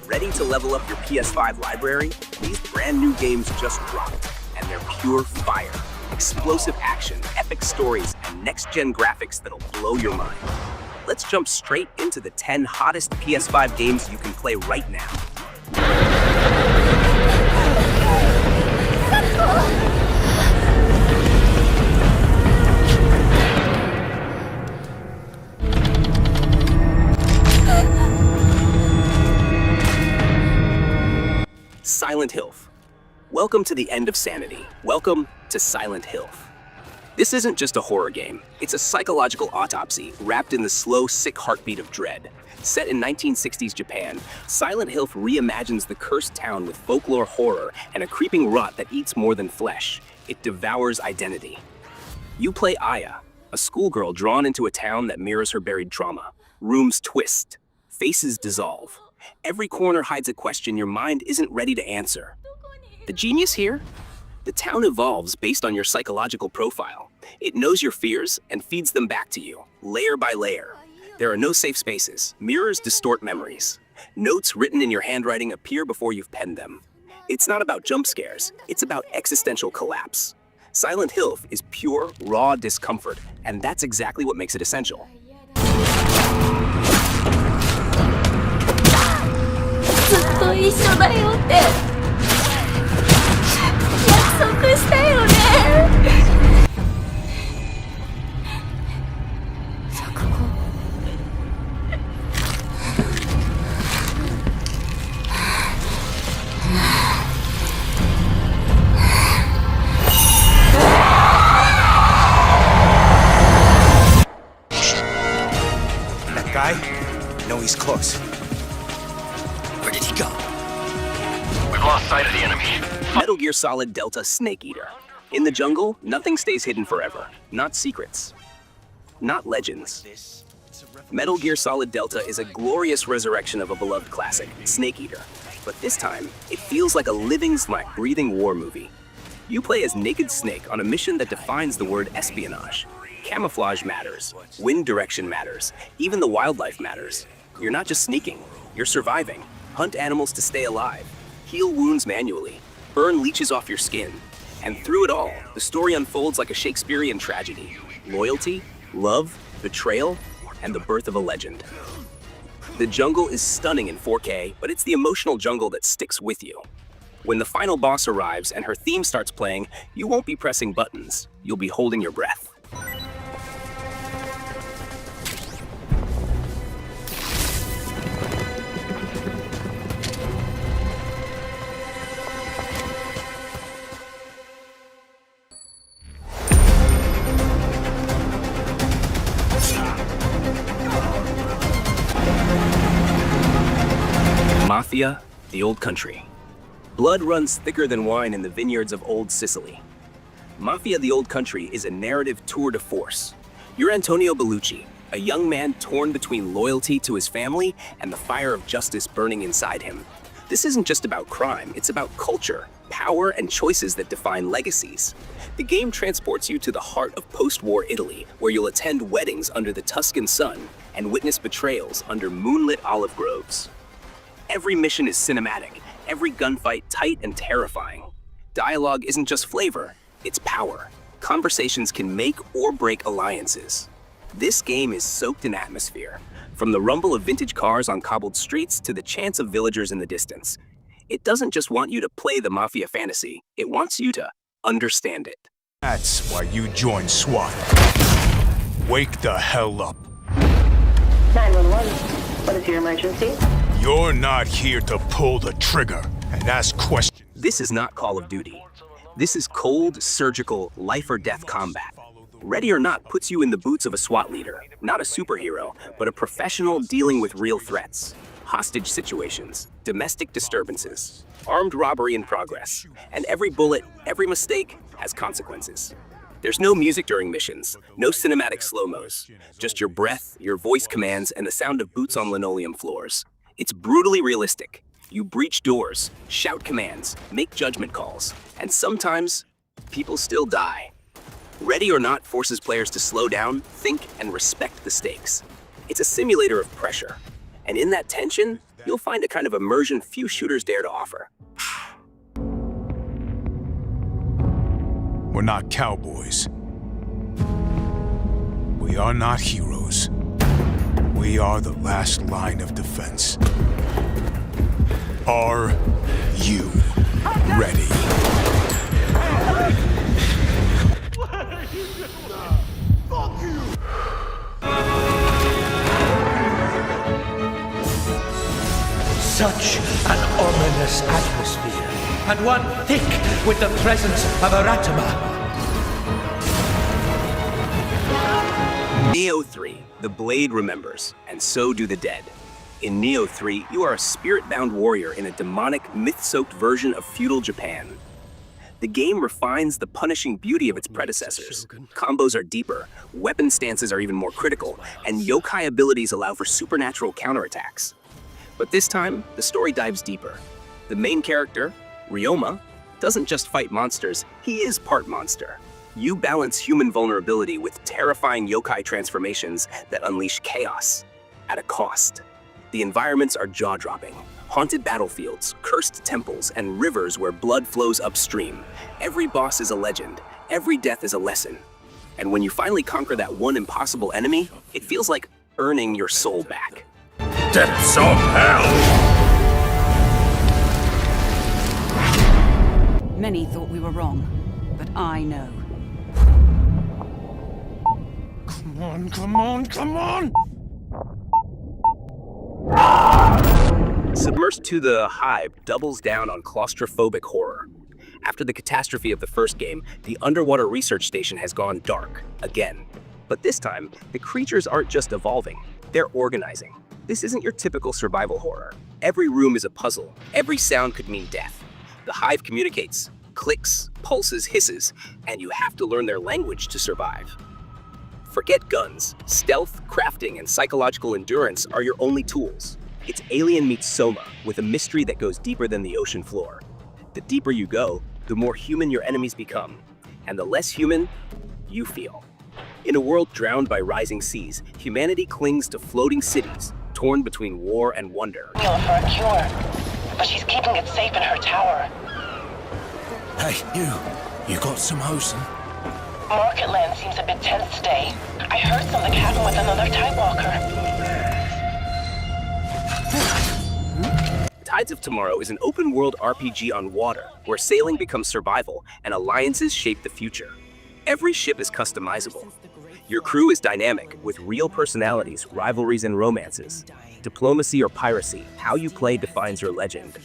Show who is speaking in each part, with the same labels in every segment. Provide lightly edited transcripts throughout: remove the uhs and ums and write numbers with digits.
Speaker 1: Ready to level up your PS5 library? These brand new games just dropped, and they're pure fire. Explosive action, epic stories, and next-gen graphics that'll blow your mind. Let's jump straight into the 10 hottest PS5 games you can play right now. Silent Hill. Welcome to the end of sanity. Welcome to Silent Hill. This isn't just a horror game. It's a psychological autopsy wrapped in the slow, sick heartbeat of dread. Set in 1960s Japan, Silent Hill reimagines the cursed town with folklore horror and a creeping rot that eats more than flesh. It devours identity. You play Aya, a schoolgirl drawn into a town that mirrors her buried trauma. Rooms twist, faces dissolve. Every corner hides a question your mind isn't ready to answer. The genius here? The town evolves based on your psychological profile. It knows your fears and feeds them back to you, layer by layer. There are no safe spaces. Mirrors distort memories. Notes written in your handwriting appear before you've penned them. It's not about jump scares. It's about existential collapse. Silent Hill is pure, raw discomfort, and that's exactly what makes it essential.
Speaker 2: ずっと一緒だよって約束したよね。錯誤。
Speaker 3: That guy? I know he's close. Where did he go?
Speaker 4: We've lost sight of the enemy.
Speaker 1: Metal Gear Solid Delta Snake Eater. In the jungle, nothing stays hidden forever. Not secrets. Not legends. Metal Gear Solid Delta is a glorious resurrection of a beloved classic, Snake Eater. But this time, it feels like a living, breathing war movie. You play as Naked Snake on a mission that defines the word espionage. Camouflage matters. Wind direction matters. Even the wildlife matters. You're not just sneaking, you're surviving. Hunt animals to stay alive. Heal wounds manually. Burn leeches off your skin. And through it all, the story unfolds like a Shakespearean tragedy. Loyalty, love, betrayal, and the birth of a legend. The jungle is stunning in 4K, but it's the emotional jungle that sticks with you. When the final boss arrives and her theme starts playing, you won't be pressing buttons. You'll be holding your breath. Mafia, the Old Country. Blood runs thicker than wine in the vineyards of Old Sicily. Mafia, the Old Country is a narrative tour de force. You're Antonio Bellucci, a young man torn between loyalty to his family and the fire of justice burning inside him. This isn't just about crime, it's about culture, power, and choices that define legacies. The game transports you to the heart of post-war Italy, where you'll attend weddings under the Tuscan sun and witness betrayals under moonlit olive groves. Every mission is cinematic, every gunfight tight and terrifying. Dialogue isn't just flavor, it's power. Conversations can make or break alliances. This game is soaked in atmosphere, from the rumble of vintage cars on cobbled streets to the chants of villagers in the distance. It doesn't just want you to play the Mafia fantasy, it wants you to understand it.
Speaker 5: That's why you joined SWAT. Wake the hell up.
Speaker 6: 911, what is your emergency?
Speaker 5: You're not here to pull the trigger and ask questions.
Speaker 1: This is not Call of Duty. This is cold, surgical, life or death combat. Ready or Not puts you in the boots of a SWAT leader, not a superhero, but a professional dealing with real threats. Hostage situations, domestic disturbances, armed robbery in progress, and every bullet, every mistake has consequences. There's no music during missions, no cinematic slow-mos, just your breath, your voice commands, and the sound of boots on linoleum floors. It's brutally realistic. You breach doors, shout commands, make judgment calls, and sometimes people still die. Ready or Not forces players to slow down, think, and respect the stakes. It's a simulator of pressure. And in that tension, you'll find a kind of immersion few shooters dare to offer.
Speaker 5: We're not cowboys. We are not heroes. We are the last line of defense. Are you ready?
Speaker 7: Such an ominous atmosphere, and one thick with the presence of Aratama.
Speaker 1: Neo 3, the blade remembers, and so do the dead. In Neo 3, you are a spirit-bound warrior in a demonic, myth-soaked version of feudal Japan. The game refines the punishing beauty of its predecessors. Combos are deeper, weapon stances are even more critical, and yokai abilities allow for supernatural counterattacks. But this time, the story dives deeper. The main character, Ryoma, doesn't just fight monsters, he is part monster. You balance human vulnerability with terrifying yokai transformations that unleash chaos at a cost. The environments are jaw-dropping. Haunted battlefields, cursed temples, and rivers where blood flows upstream. Every boss is a legend. Every death is a lesson. And when you finally conquer that one impossible enemy, it feels like earning your soul back.
Speaker 4: Depths of hell!
Speaker 8: Many thought we were wrong, but I know.
Speaker 5: Come on, come on, come on!
Speaker 1: Submersed to the Hive doubles down on claustrophobic horror. After the catastrophe of the first game, the underwater research station has gone dark, again. But this time, the creatures aren't just evolving, they're organizing. This isn't your typical survival horror. Every room is a puzzle. Every sound could mean death. The Hive communicates, clicks, pulses, hisses, and you have to learn their language to survive. Forget guns. Stealth, crafting, and psychological endurance are your only tools. It's Alien meets Soma, with a mystery that goes deeper than the ocean floor. The deeper you go, the more human your enemies become, and the less human you feel. In a world drowned by rising seas, humanity clings to floating cities, torn between war and wonder.
Speaker 9: For a cure, but she's keeping it safe in her tower.
Speaker 3: Hey, you got some hosen?
Speaker 9: Marketland seems a bit tense today. I heard something happen with another Tidewalker.
Speaker 1: Tides of Tomorrow is an open-world RPG on water, where sailing becomes survival and alliances shape the future. Every ship is customizable. Your crew is dynamic, with real personalities, rivalries, and romances. Diplomacy or piracy, how you play defines your legend.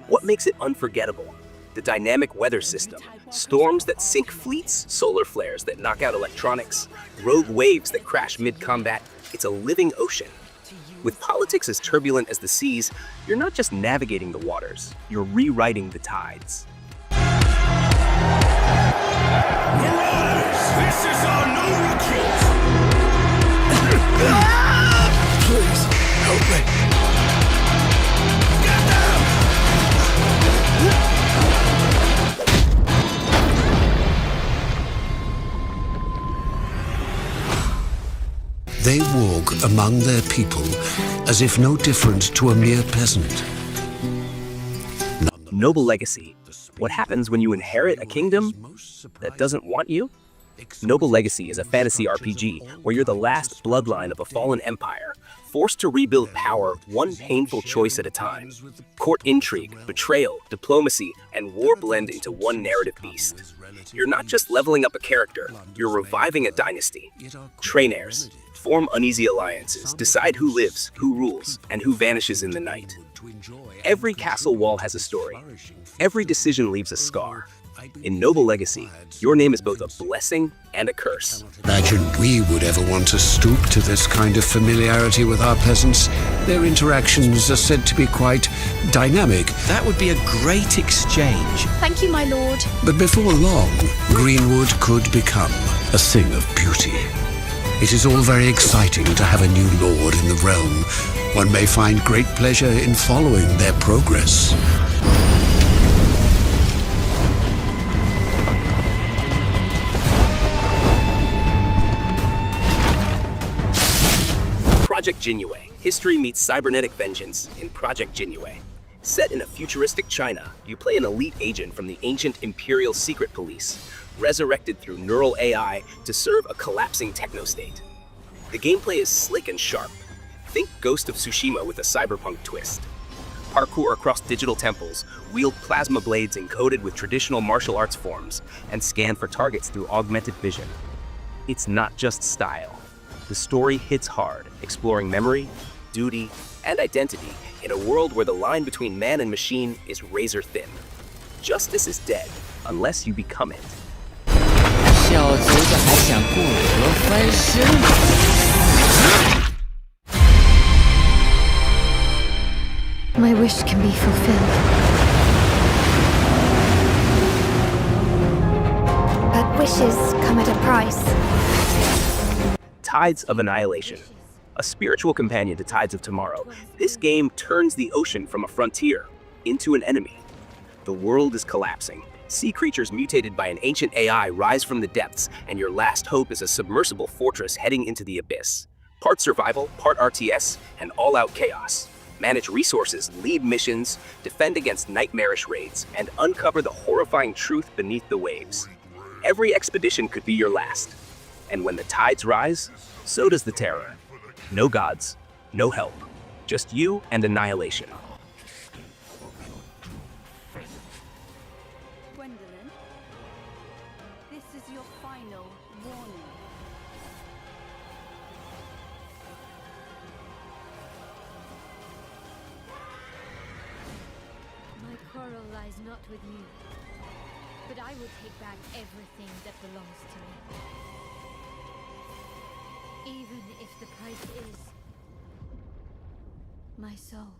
Speaker 1: What makes it unforgettable? The dynamic weather system. Storms that sink fleets, solar flares that knock out electronics, rogue waves that crash mid-combat. It's a living ocean. With politics as turbulent as the seas, you're not just navigating the waters, you're rewriting the tides.
Speaker 5: Marauders! This is our new recruit! Please, help me. Get down!
Speaker 10: They walk among their people as if no different to a mere peasant.
Speaker 1: Noble Legacy. What happens when you inherit a kingdom that doesn't want you? Noble Legacy is a fantasy RPG where you're the last bloodline of a fallen empire, forced to rebuild power one painful choice at a time. Court intrigue, betrayal, diplomacy, and war blend into one narrative beast. You're not just leveling up a character, you're reviving a dynasty. Train heirs. Form uneasy alliances, decide who lives, who rules, and who vanishes in the night. Every castle wall has a story. Every decision leaves a scar. In Noble Legacy, your name is both a blessing and a curse.
Speaker 10: Imagine we would ever want to stoop to this kind of familiarity with our peasants. Their interactions are said to be quite dynamic.
Speaker 7: That would be a great exchange.
Speaker 2: Thank you, my lord.
Speaker 10: But before long, Greenwood could become a thing of beauty. It is all very exciting to have a new lord in the realm. One may find great pleasure in following their progress.
Speaker 1: Project Ginue. History meets cybernetic vengeance in Project Jinue. Set in a futuristic China, you play an elite agent from the ancient Imperial Secret Police, resurrected through neural AI to serve a collapsing techno-state. The gameplay is slick and sharp. Think Ghost of Tsushima with a cyberpunk twist. Parkour across digital temples, wield plasma blades encoded with traditional martial arts forms, and scan for targets through augmented vision. It's not just style. The story hits hard, exploring memory, duty, and identity in a world where the line between man and machine is razor thin. Justice is dead unless you become it.
Speaker 11: 小贼子还想过河翻身？
Speaker 2: My wish can be fulfilled. But wishes come at a price.
Speaker 1: Tides of Annihilation. A spiritual companion to Tides of Tomorrow, this game turns the ocean from a frontier into an enemy. The world is collapsing. Sea creatures mutated by an ancient AI rise from the depths, and your last hope is a submersible fortress heading into the abyss. Part survival, part RTS, and all-out chaos. Manage resources, lead missions, defend against nightmarish raids, and uncover the horrifying truth beneath the waves. Every expedition could be your last. And when the tides rise, so does the terror. No gods, no help, just you and annihilation.
Speaker 8: Gwendolyn, this is your final warning.
Speaker 2: My quarrel lies not with you, but I will take back everything that belongs to me. Even if the price is my soul.